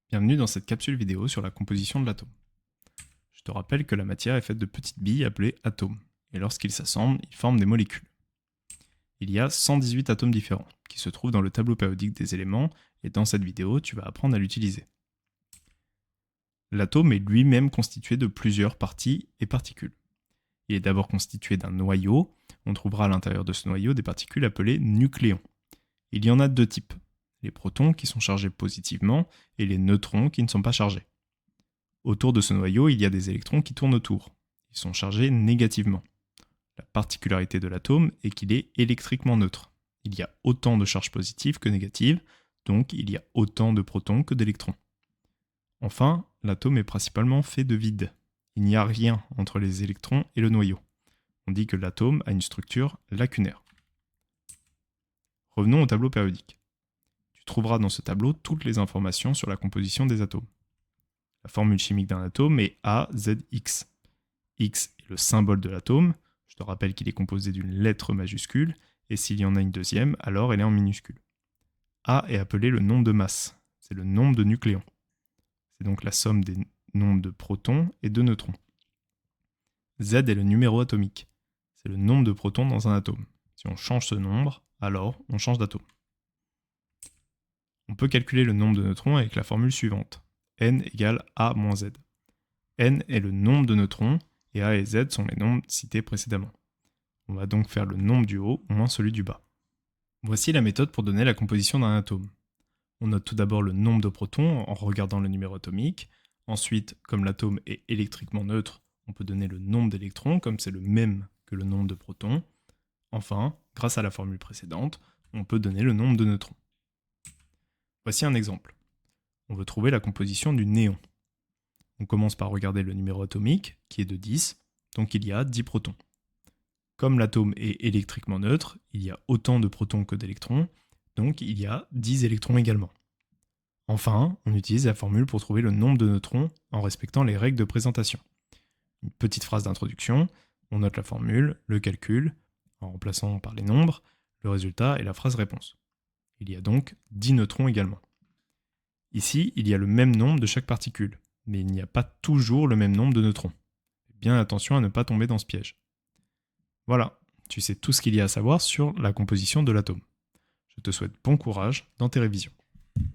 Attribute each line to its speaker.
Speaker 1: Bienvenue dans cette capsule vidéo sur la composition de l'atome. Je te rappelle que la matière est faite de petites billes appelées atomes, et lorsqu'ils s'assemblent, ils forment des molécules. Il y a 118 atomes différents, qui se trouvent dans le tableau périodique des éléments, et dans cette vidéo, tu vas apprendre à l'utiliser. L'atome est lui-même constitué de plusieurs parties et particules. Il est d'abord constitué d'un noyau, on trouvera à l'intérieur de ce noyau des particules appelées nucléons. Il y en a deux types, les protons qui sont chargés positivement et les neutrons qui ne sont pas chargés. Autour de ce noyau, il y a des électrons qui tournent autour. Ils sont chargés négativement. La particularité de l'atome est qu'il est électriquement neutre. Il y a autant de charges positives que négatives, donc il y a autant de protons que d'électrons. Enfin, l'atome est principalement fait de vide. Il n'y a rien entre les électrons et le noyau. On dit que l'atome a une structure lacunaire. Revenons au tableau périodique. Tu trouveras dans ce tableau toutes les informations sur la composition des atomes. La formule chimique d'un atome est AZX. X est le symbole de l'atome. Je te rappelle qu'il est composé d'une lettre majuscule, et s'il y en a une deuxième, alors elle est en minuscule. A est appelé le nombre de masse. C'est le nombre de nucléons. C'est donc la somme des nombres de protons et de neutrons. Z est le numéro atomique. C'est le nombre de protons dans un atome. Si on change ce nombre, alors on change d'atome. On peut calculer le nombre de neutrons avec la formule suivante. N égale A moins Z. N est le nombre de neutrons, et A et Z sont les nombres cités précédemment. On va donc faire le nombre du haut moins celui du bas. Voici la méthode pour donner la composition d'un atome. On note tout d'abord le nombre de protons en regardant le numéro atomique. Ensuite, comme l'atome est électriquement neutre, on peut donner le nombre d'électrons, comme c'est le même que le nombre de protons. Enfin, grâce à la formule précédente, on peut donner le nombre de neutrons. Voici un exemple. On veut trouver la composition du néon. On commence par regarder le numéro atomique, qui est de 10, donc il y a 10 protons. Comme l'atome est électriquement neutre, il y a autant de protons que d'électrons, donc il y a 10 électrons également. Enfin, on utilise la formule pour trouver le nombre de neutrons en respectant les règles de présentation. Une petite phrase d'introduction, on note la formule, le calcul, en remplaçant par les nombres, le résultat et la phrase réponse. Il y a donc 10 neutrons également. Ici, il y a le même nombre de chaque particule, mais il n'y a pas toujours le même nombre de neutrons. Faites bien attention à ne pas tomber dans ce piège. Voilà, tu sais tout ce qu'il y a à savoir sur la composition de l'atome. Je te souhaite bon courage dans tes révisions.